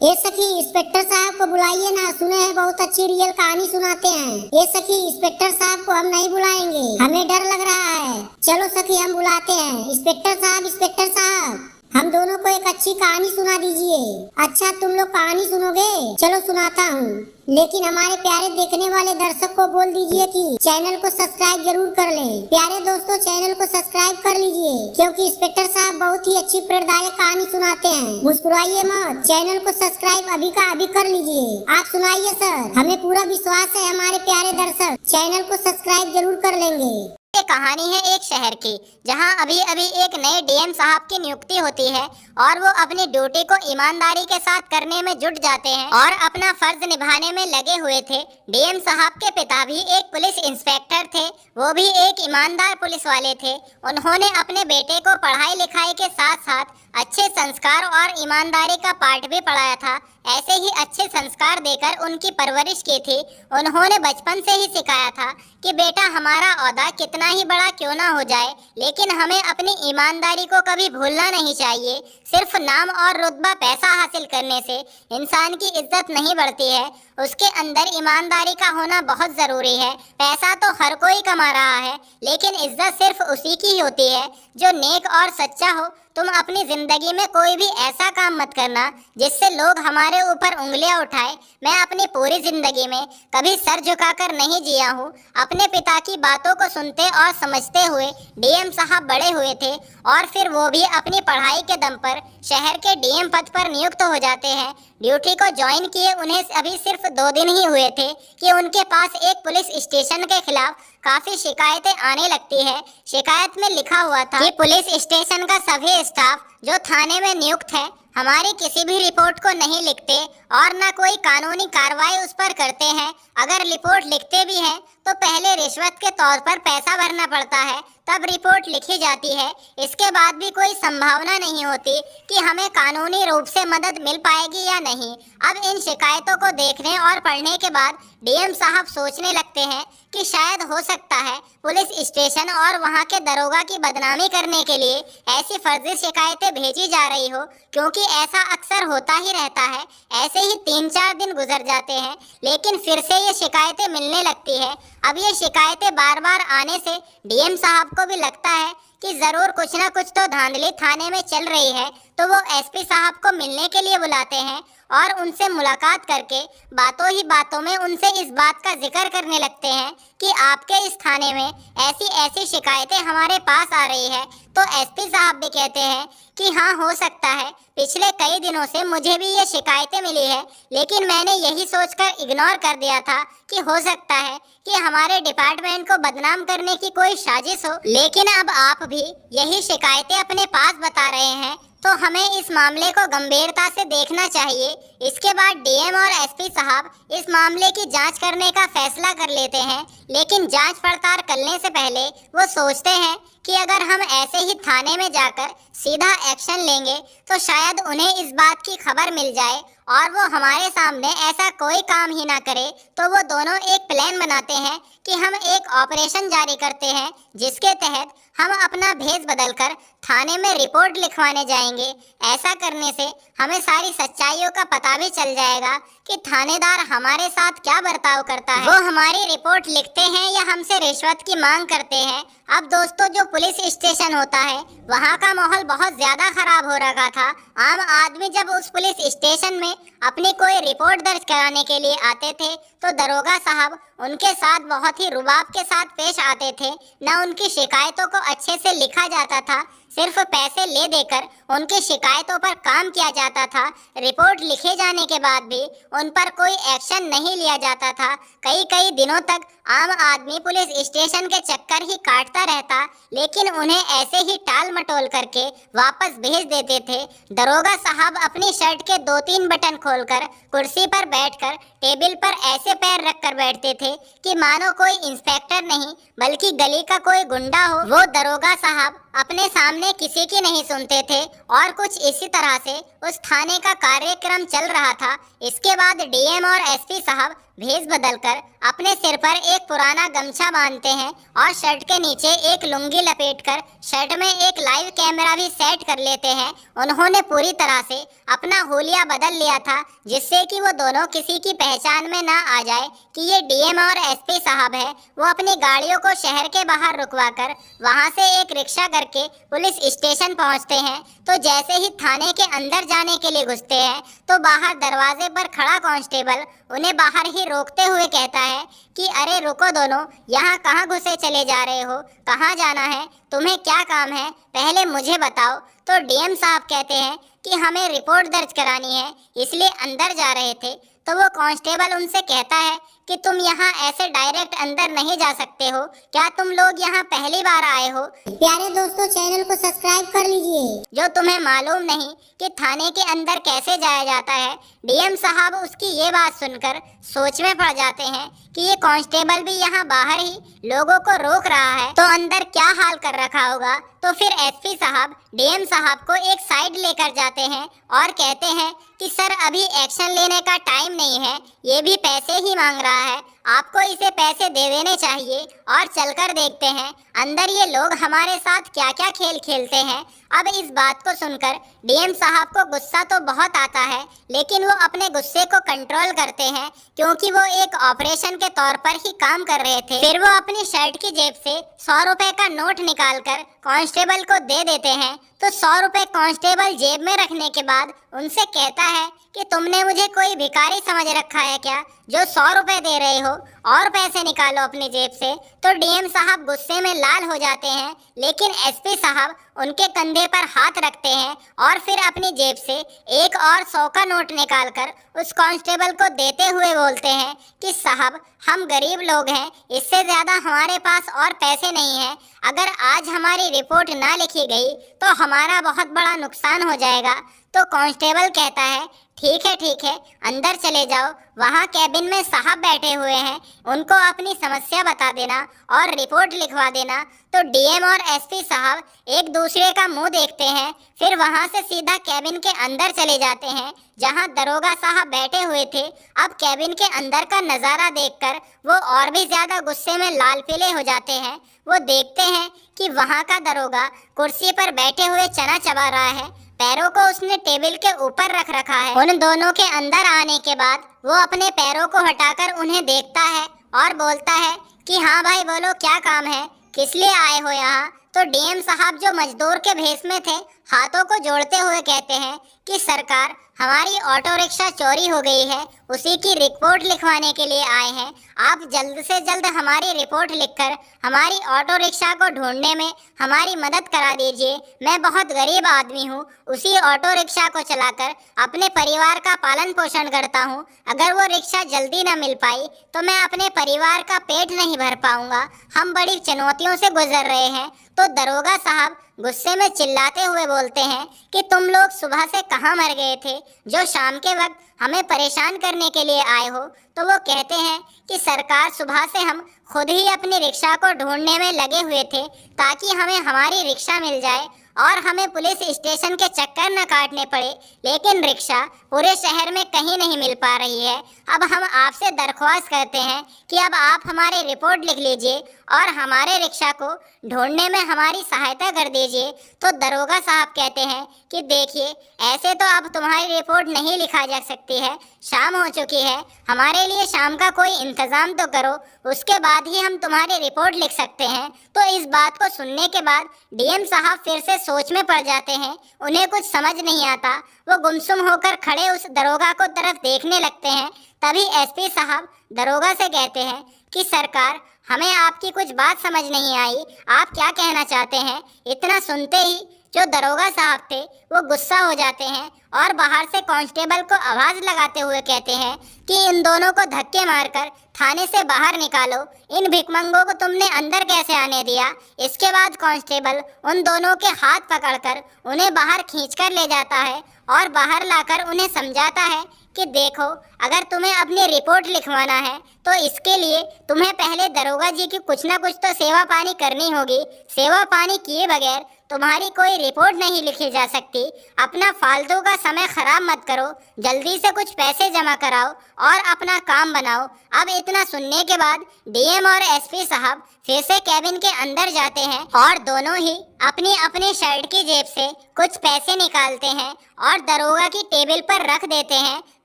ये सखी इंस्पेक्टर साहब को बुलाइए ना, सुने हैं बहुत अच्छी रियल कहानी सुनाते हैं। ये सखी इंस्पेक्टर साहब को हम नहीं बुलाएंगे, हमें डर लग रहा है। चलो सखी हम बुलाते हैं। इंस्पेक्टर साहब हम दोनों को एक अच्छी कहानी सुना दीजिए। अच्छा तुम लोग कहानी सुनोगे? चलो सुनाता हूँ, लेकिन हमारे प्यारे देखने वाले दर्शक को बोल दीजिए कि चैनल को सब्सक्राइब जरूर कर लें। प्यारे दोस्तों चैनल को सब्सक्राइब कर लीजिए, क्योंकि इंस्पेक्टर साहब बहुत ही अच्छी प्रेरणादायक कहानी सुनाते हैं। मुस्कुराइए मत, चैनल को सब्सक्राइब अभी का अभी कर लीजिए। आप सुनाइए सर, हमें पूरा विश्वास है हमारे प्यारे दर्शक चैनल को सब्सक्राइब जरूर कर लेंगे। ये कहानी है एक शहर की, जहां अभी अभी एक नए डीएम साहब की नियुक्ति होती है और वो अपनी ड्यूटी को ईमानदारी के साथ करने में जुट जाते हैं और अपना फर्ज निभाने में लगे हुए थे। डीएम साहब के पिता भी एक पुलिस इंस्पेक्टर थे, वो भी एक ईमानदार पुलिस वाले थे। उन्होंने अपने बेटे को पढ़ाई लिखाई के साथ साथ अच्छे संस्कार और ईमानदारी का पाठ भी पढ़ाया था। ऐसे ही अच्छे संस्कार देकर उनकी परवरिश की थी। उन्होंने बचपन से ही सिखाया था कि बेटा हमारा ओहदा कितना ही बड़ा क्यों ना हो जाए, लेकिन हमें अपनी ईमानदारी को कभी भूलना नहीं चाहिए। सिर्फ नाम और रुतबा पैसा हासिल करने से इंसान की इज्जत नहीं बढ़ती है, उसके अंदर ईमानदारी का होना बहुत जरूरी है। पैसा तो हर कोई कमा रहा है, लेकिन इज्जत सिर्फ उसी की ही होती है जो नेक और सच्चा हो। तुम अपनी जिंदगी में कोई भी ऐसा काम मत करना जिससे लोग हमारे ऊपर उंगलियां उठाए। मैं अपनी पूरी जिंदगी में कभी सर झुकाकर नहीं जिया हूँ। अपने पिता की बातों को सुनते और समझते हुए डीएम साहब बड़े हुए थे और फिर वो भी अपनी पढ़ाई के दम पर शहर के डीएम पद पर नियुक्त हो जाते हैं। ड्यूटी को ज्वाइन किए उन्हें अभी सिर्फ 2 दिन ही हुए थे कि उनके पास एक पुलिस स्टेशन के खिलाफ काफी शिकायतें आने लगती है। शिकायत में लिखा हुआ था कि पुलिस स्टेशन का सभी स्टाफ जो थाने में नियुक्त है हमारी किसी भी रिपोर्ट को नहीं लिखते और न कोई कानूनी कार्रवाई उस पर करते हैं। अगर रिपोर्ट लिखते भी हैं तो पहले रिश्वत के तौर पर पैसा भरना पड़ता है, तब रिपोर्ट लिखी जाती है। इसके बाद भी कोई संभावना नहीं होती कि हमें कानूनी रूप से मदद मिल पाएगी या नहीं। अब इन शिकायतों को देखने और पढ़ने के बाद डीएम साहब सोचने लगते हैं कि शायद हो सकता है पुलिस स्टेशन और वहां के दरोगा की बदनामी करने के लिए ऐसी फर्जी शिकायतें भेजी जा रही हो, क्योंकि ऐसा अक्सर होता ही रहता है। ऐसे ही 3-4 दिन गुजर जाते हैं, लेकिन फिर से ये शिकायतें मिलने लगती है। अब ये शिकायतें बार बार आने से डीएम साहब को भी लगता है कि जरूर कुछ ना कुछ तो धांधली थाने में चल रही है, तो वो एसपी साहब को मिलने के लिए बुलाते हैं और उनसे मुलाकात करके बातों ही बातों में उनसे इस बात का जिक्र करने लगते हैं कि आपके इस थाने में ऐसी ऐसी शिकायतें हमारे पास आ रही है। तो एसपी साहब भी कहते हैं कि हाँ हो सकता है, पिछले कई दिनों से मुझे भी ये शिकायतें मिली है, लेकिन मैंने यही सोचकर इग्नोर कर दिया था कि हो सकता है कि हमारे डिपार्टमेंट को बदनाम करने की कोई साजिश हो। लेकिन अब आप भी यही शिकायतें अपने पास बता रहे हैं, तो हमें इस मामले को गंभीरता से देखना चाहिए। इसके बाद डीएम और एसपी साहब इस मामले की जांच करने का फैसला कर लेते हैं, लेकिन जांच पड़ताल करने से पहले वो सोचते हैं कि अगर हम ऐसे ही थाने में जाकर सीधा एक्शन लेंगे तो शायद उन्हें इस बात की खबर मिल जाए और वो हमारे सामने ऐसा कोई काम ही ना करे। तो वो दोनों एक प्लान बनाते हैं कि हम एक ऑपरेशन जारी करते हैं, जिसके तहत हम अपना भेष बदलकर थाने में रिपोर्ट लिखवाने जाएंगे। ऐसा करने से हमें सारी सच्चाइयों का पता भी चल जाएगा कि थानेदार हमारे साथ क्या बर्ताव करता है, वो हमारी रिपोर्ट लिखते हैं या हमसे रिश्वत की मांग करते हैं। अब दोस्तों जो पुलिस स्टेशन होता है वहाँ का माहौल बहुत ज्यादा खराब हो रखा था। आम आदमी जब उस पुलिस स्टेशन में अपनी कोई रिपोर्ट दर्ज कराने के लिए आते थे तो दरोगा साहब उनके साथ बहुत ही रुबाब के साथ पेश आते थे। न उनकी शिकायतों को अच्छे से लिखा जाता था, सिर्फ पैसे ले देकर उनकी शिकायतों पर काम किया जाता था। रिपोर्ट लिखे जाने के बाद भी उन पर कोई एक्शन नहीं लिया जाता था। कई दिनों तक आम आदमी पुलिस स्टेशन के चक्कर ही काटता रहता, लेकिन उन्हें ऐसे ही टाल मटोल करके वापस भेज देते थे। दरोगा साहब अपनी शर्ट के 2-3 बटन खोलकर कुर्सी पर बैठकर टेबल पर ऐसे पैर रखकर बैठते थे कि मानो कोई इंस्पेक्टर नहीं बल्कि गली का कोई गुंडा हो। वो दरोगा साहब अपने सामने किसी की नहीं सुनते थे और कुछ इसी तरह से उस थाने का कार्यक्रम चल रहा था। इसके बाद डीएम और एसपी साहब भेष बदलकर अपने सिर पर एक पुराना गमछा बांधते हैं और शर्ट के नीचे एक लुंगी लपेटकर शर्ट में एक लाइव कैमरा भी सेट कर लेते हैं। उन्होंने पूरी तरह से अपना हुलिया बदल लिया था, जिससे कि वो दोनों किसी की पहचान में ना आ जाए कि ये डीएम और एसपी साहब है। वो अपनी गाड़ियों को शहर के बाहर रुकवाकर वहां से एक रिक्शा करके पुलिस स्टेशन पहुंचते हैं। तो जैसे ही थाने के अंदर जाने के लिए घुसते हैं तो बाहर दरवाजे पर खड़ा कांस्टेबल उन्हें बाहर ही रोकते हुए कहता है कि अरे रुको दोनों, यहाँ कहाँ घुसे चले जा रहे हो, कहाँ जाना है, तुम्हें क्या काम है, पहले मुझे बताओ। तो डीएम साहब कहते हैं कि हमें रिपोर्ट दर्ज करानी है, इसलिए अंदर जा रहे थे। तो वो कांस्टेबल उनसे कहता है कि तुम यहाँ ऐसे डायरेक्ट अंदर नहीं जा सकते हो, क्या तुम लोग यहाँ पहली बार आए हो? प्यारे दोस्तों, चैनल को सब्सक्राइब कर लीजिए। जो तुम्हें मालूम नहीं कि थाने के अंदर कैसे जाया जाता है। डीएम साहब उसकी ये बात सुनकर सोच में पड़ जाते हैं कि ये कांस्टेबल भी यहाँ बाहर ही लोगों को रोक रहा है, तो अंदर क्या हाल कर रखा होगा। तो फिर एसपी साहब डीएम साहब को एक साइड लेकर जाते हैं और कहते हैं कि सर अभी एक्शन लेने का टाइम नहीं है, ये भी पैसे ही मांग रहा है, आपको इसे पैसे दे देने चाहिए और चलकर देखते हैं अंदर ये लोग हमारे साथ क्या क्या खेल खेलते हैं। अब इस बात को सुनकर डीएम साहब को गुस्सा तो बहुत आता है, लेकिन वो अपने गुस्से को कंट्रोल करते हैं क्योंकि वो एक ऑपरेशन के तौर पर ही काम कर रहे थे। फिर वो अपनी शर्ट की जेब से 100 रुपए का नोट निकालकर कांस्टेबल को दे देते हैं। तो 100 रुपए कांस्टेबल जेब में रखने के बाद उनसे कहता है कि तुमने मुझे कोई भिखारी समझ रखा है क्या, जो 100 रुपए दे रहे हो, और पैसे निकालो अपनी जेब से। तो डीएम साहब गुस्से में लाल हो जाते हैं, लेकिन एसपी साहब उनके कंधे पर हाथ रखते हैं और फिर अपनी जेब से एक और 100 का नोट निकालकर उस कांस्टेबल को देते हुए बोलते हैं कि साहब हम गरीब लोग हैं, इससे ज़्यादा हमारे पास और पैसे नहीं हैं। अगर आज हमारी रिपोर्ट ना लिखी गई तो हमारा बहुत बड़ा नुकसान हो जाएगा। तो कांस्टेबल कहता है ठीक है, अंदर चले जाओ, वहाँ कैबिन में साहब बैठे हुए हैं, उनको अपनी समस्या बता देना और रिपोर्ट लिखवा देना। तो डीएम और एसपी साहब एक दूसरे का मुंह देखते हैं, फिर वहाँ से सीधा कैबिन के अंदर चले जाते हैं जहाँ दरोगा साहब बैठे हुए थे। अब कैबिन के अंदर का नज़ारा देखकर वो और भी ज़्यादा गुस्से में लाल पीले हो जाते हैं। वो देखते हैं कि वहाँ का दरोगा कुर्सी पर बैठे हुए चना चबा रहा है, पैरों को उसने टेबल के ऊपर रख रखा है। उन दोनों के अंदर आने के बाद वो अपने पैरों को हटाकर उन्हें देखता है और बोलता है कि हाँ भाई बोलो, क्या काम है, किस लिए आए हो यहाँ? तो डीएम साहब जो मजदूर के भेष में थे हाथों को जोड़ते हुए कहते हैं कि सरकार हमारी ऑटो रिक्शा चोरी हो गई है, उसी की रिपोर्ट लिखवाने के लिए आए हैं। आप जल्द से जल्द हमारी रिपोर्ट लिखकर हमारी ऑटो रिक्शा को ढूंढने में हमारी मदद करा दीजिए। मैं बहुत गरीब आदमी हूँ, उसी ऑटो रिक्शा को चलाकर अपने परिवार का पालन पोषण करता हूँ। अगर वो रिक्शा जल्दी ना मिल पाई तो मैं अपने परिवार का पेट नहीं भर पाऊंगा। हम बड़ी चुनौतियों से गुजर रहे हैं। तो दरोगा साहब गुस्से में चिल्लाते हुए बोलते हैं कि तुम लोग सुबह से कहाँ मर गए थे जो शाम के वक्त हमें परेशान करने के लिए आए हो? तो वो कहते हैं कि सरकार सुबह से हम खुद ही अपनी रिक्शा को ढूंढने में लगे हुए थे ताकि हमें हमारी रिक्शा मिल जाए और हमें पुलिस स्टेशन के चक्कर न काटने पड़े, लेकिन रिक्शा पूरे शहर में कहीं नहीं मिल पा रही है। अब हम आपसे दरख्वास्त करते हैं कि अब आप हमारी रिपोर्ट लिख लीजिए और हमारे रिक्शा को ढूंढने में हमारी सहायता कर दीजिए। तो दरोगा साहब कहते हैं कि देखिए, ऐसे तो अब तुम्हारी रिपोर्ट नहीं लिखा जा सकती है, शाम हो चुकी है, हमारे लिए शाम का कोई इंतज़ाम तो करो, उसके बाद ही हम तुम्हारी रिपोर्ट लिख सकते हैं। तो इस बात को सुनने के बाद डीएम साहब फिर से सोच में पड़ जाते हैं, उन्हें कुछ समझ नहीं आता। वो गुमसुम होकर खड़े उस दरोगा को तरफ देखने लगते हैं। तभी एसपी साहब दरोगा से कहते हैं कि सरकार हमें आपकी कुछ बात समझ नहीं आई, आप क्या कहना चाहते हैं? इतना सुनते ही जो दरोगा साहब थे वो गुस्सा हो जाते हैं और बाहर से कांस्टेबल को आवाज़ लगाते हुए कहते हैं कि इन दोनों को धक्के मारकर थाने से बाहर निकालो, इन भिखमंगों को तुमने अंदर कैसे आने दिया? इसके बाद कांस्टेबल उन दोनों के हाथ पकड़कर उन्हें बाहर खींचकर ले जाता है और बाहर लाकर उन्हें समझाता है कि देखो, अगर तुम्हें अपनी रिपोर्ट लिखवाना है तो इसके लिए तुम्हें पहले दरोगा जी की कुछ ना कुछ तो सेवा पानी करनी होगी। सेवा पानी किए बगैर तुम्हारी कोई रिपोर्ट नहीं लिखी जा सकती। अपना फालतू का समय खराब मत करो, जल्दी से कुछ पैसे जमा कराओ और अपना काम बनाओ। अब इतना सुनने के बाद डीएम और एसपी साहब फिर से कैबिन के अंदर जाते हैं और दोनों ही अपनी अपनी शर्ट की जेब से कुछ पैसे निकालते हैं और दरोगा की टेबल पर रख देते हैं।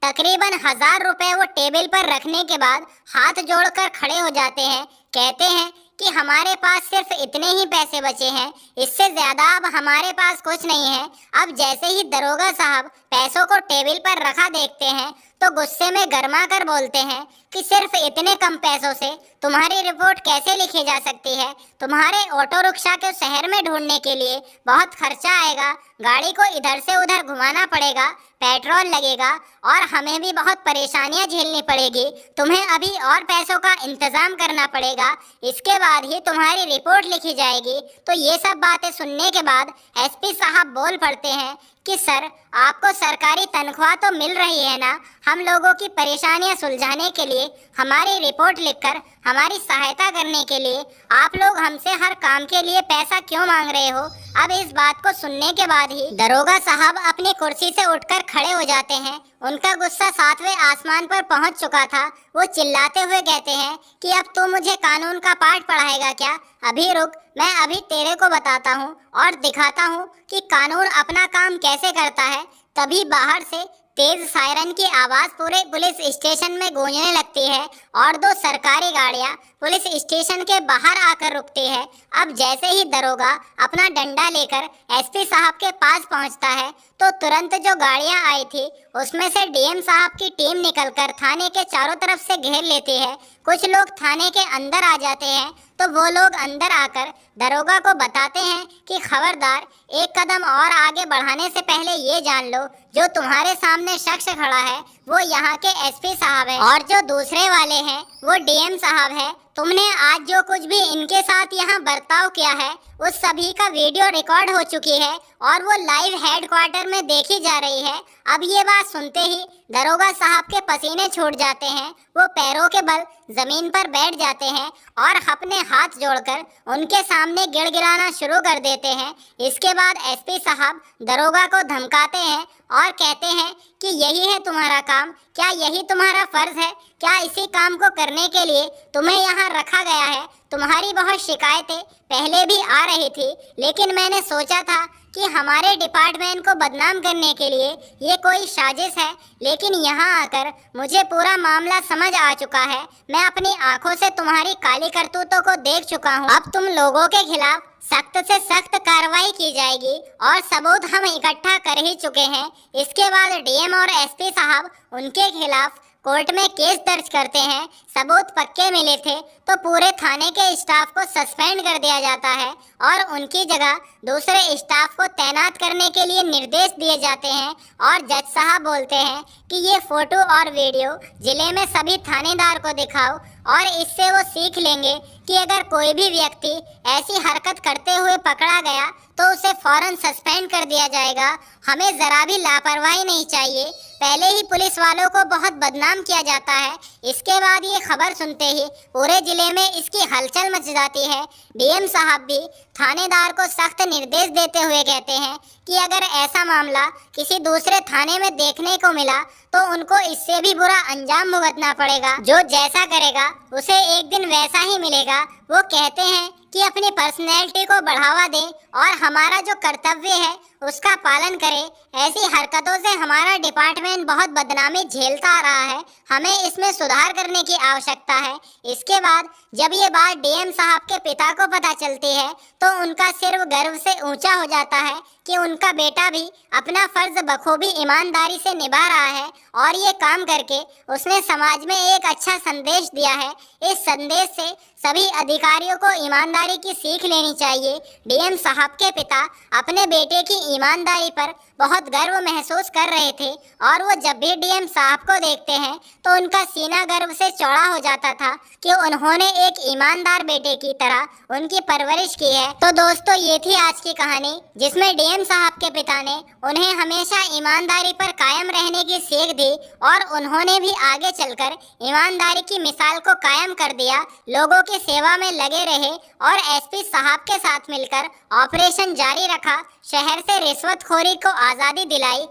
तकरीबन 1000 रुपए वो टेबल पर रखने के बाद हाथ जोड़कर खड़े हो जाते हैं। कहते हैं कि हमारे पास सिर्फ इतने ही पैसे बचे हैं, इससे ज्यादा अब हमारे पास कुछ नहीं है। अब जैसे ही दरोगा साहब पैसों को टेबल पर रखा देखते हैं तो गुस्से में गरमा कर बोलते हैं कि सिर्फ इतने कम पैसों से तुम्हारी रिपोर्ट कैसे लिखी जा सकती है? तुम्हारे ऑटो रिक्शा को शहर में ढूंढने के लिए बहुत खर्चा आएगा, गाड़ी को इधर से उधर घुमाना पड़ेगा, पेट्रोल लगेगा और हमें भी बहुत परेशानियां झेलनी पड़ेगी। तुम्हें अभी और पैसों का इंतजाम करना पड़ेगा, इसके बाद ही तुम्हारी रिपोर्ट लिखी जाएगी। तो ये सब बातें सुनने के बाद एसपी साहब बोल पड़ते हैं कि सर, आपको सरकारी तनख्वाह तो मिल रही है ना? हम लोगों की परेशानियां सुलझाने के लिए, हमारी रिपोर्ट लिखकर हमारी सहायता करने के लिए आप लोग हमसे हर काम के लिए पैसा क्यों मांग रहे हो? अब इस बात को सुनने के बाद ही दरोगा साहब अपनी कुर्सी से उठकर खड़े हो जाते हैं। उनका गुस्सा 7वें आसमान पर पहुंच चुका था। वो चिल्लाते हुए कहते हैं कि अब तू मुझे कानून का पाठ पढ़ाएगा क्या? अभी रुक, मैं अभी तेरे को बताता हूँ और दिखाता हूँ कि कानून अपना काम कैसे करता है। तभी बाहर से तेज सायरन की आवाज पूरे पुलिस स्टेशन में गूंजने लगती है और 2 सरकारी गाड़ियां पुलिस स्टेशन के बाहर आकर रुकती है। अब जैसे ही दरोगा अपना डंडा लेकर एसपी साहब के पास पहुंचता है तो तुरंत जो गाड़ियां आई थी उसमें से डीएम साहब की टीम निकलकर थाने के चारों तरफ से घेर लेती है। कुछ लोग थाने के अंदर आ जाते हैं तो वो लोग अंदर आकर दरोगा को बताते हैं कि खबरदार, एक कदम और आगे बढ़ाने से पहले ये जान लो, जो तुम्हारे सामने शख्स खड़ा है वो यहाँ के एसपी साहब है और जो दूसरे वाले हैं वो डीएम साहब है। तुमने आज जो कुछ भी इनके साथ यहाँ बर्ताव किया है उस सभी का वीडियो रिकॉर्ड हो चुकी है और वो लाइव हेडक्वार्टर में देखी जा रही है। अब ये बात सुनते ही दरोगा साहब के पसीने छूट जाते हैं। वो पैरों के बल जमीन पर बैठ जाते हैं और अपने हाथ जोड़कर उनके सामने गिड़गिड़ाना शुरू कर देते हैं। इसके बाद एसपी साहब दरोगा को धमकाते हैं और कहते हैं कि यही है तुम्हारा काम? क्या यही तुम्हारा फर्ज है? क्या इसी काम को करने के लिए तुम्हें यहाँ रखा गया है? तुम्हारी बहुत शिकायतें पहले भी आ रही थी, लेकिन मैंने सोचा था कि हमारे डिपार्टमेंट को बदनाम करने के लिए ये कोई साजिश है, लेकिन यहाँ आकर मुझे पूरा मामला समझ आ चुका है। मैं अपनी आंखों से तुम्हारी काली करतूतों को देख चुका हूँ। अब तुम लोगों के खिलाफ सख्त से सख्त कार्रवाई की जाएगी और सबूत हम इकट्ठा कर ही चुके हैं। इसके बाद डीएम और एसपी साहब उनके खिलाफ कोर्ट में केस दर्ज करते हैं। सबूत पक्के मिले थे तो पूरे थाने के स्टाफ को सस्पेंड कर दिया जाता है और उनकी जगह दूसरे स्टाफ को तैनात करने के लिए निर्देश दिए जाते हैं। और जज साहब बोलते हैं कि ये फोटो और वीडियो जिले में सभी थानेदार को दिखाओ और इससे वो सीख लेंगे कि अगर कोई भी व्यक्ति ऐसी हरकत करते हुए पकड़ा गया तो उसे फौरन सस्पेंड कर दिया जाएगा। हमें जरा भी लापरवाही नहीं चाहिए। पहले ही पुलिस वालों को बहुत बदनाम किया जाता है, इसके बाद ये खबर सुनते ही पूरे जिले में इसकी हलचल मच जाती है। डीएम साहब भी थानेदार को सख्त निर्देश देते हुए कहते हैं कि अगर ऐसा मामला किसी दूसरे थाने में देखने को मिला तो उनको इससे भी बुरा अंजाम भुगतना पड़ेगा। जो जैसा करेगा उसे एक दिन वैसा ही मिलेगा। वो कहते हैं कि अपनी पर्सनैलिटी को बढ़ावा दें और हमारा जो कर्तव्य है उसका पालन करें। ऐसी हरकतों से हमारा डिपार्टमेंट बहुत बदनामी झेलता आ रहा है, हमें इसमें सुधार करने की आवश्यकता है। इसके बाद जब ये बात डीएम साहब के पिता को पता चलती है तो उनका सिर गर्व से ऊंचा हो जाता है कि उनका बेटा भी अपना फर्ज बखूबी ईमानदारी से निभा रहा है और ये काम करके उसने समाज में एक अच्छा संदेश दिया है। इस संदेश से सभी अधिकारियों को ईमानदारी की सीख लेनी चाहिए। डीएम साहब के पिता अपने बेटे की ईमानदारी पर बहुत गर्व महसूस कर रहे थे और वो जब भी डीएम साहब को देखते हैं तो उनका सीना गर्व से चौड़ा हो जाता था कि उन्होंने एक ईमानदार बेटे की तरह उनकी परवरिश की है। तो दोस्तों, ये थी आज की कहानी जिसमें डीएम साहब के पिता ने उन्हें हमेशा ईमानदारी पर कायम रहने की सीख दी और उन्होंने भी आगे चलकर ईमानदारी की मिसाल को कायम कर दिया, लोगों की सेवा में लगे रहे और एसपी साहब के साथ मिलकर ऑपरेशन जारी रखा, शहर से रिश्वतखोरी को आज़ादी दिलाई।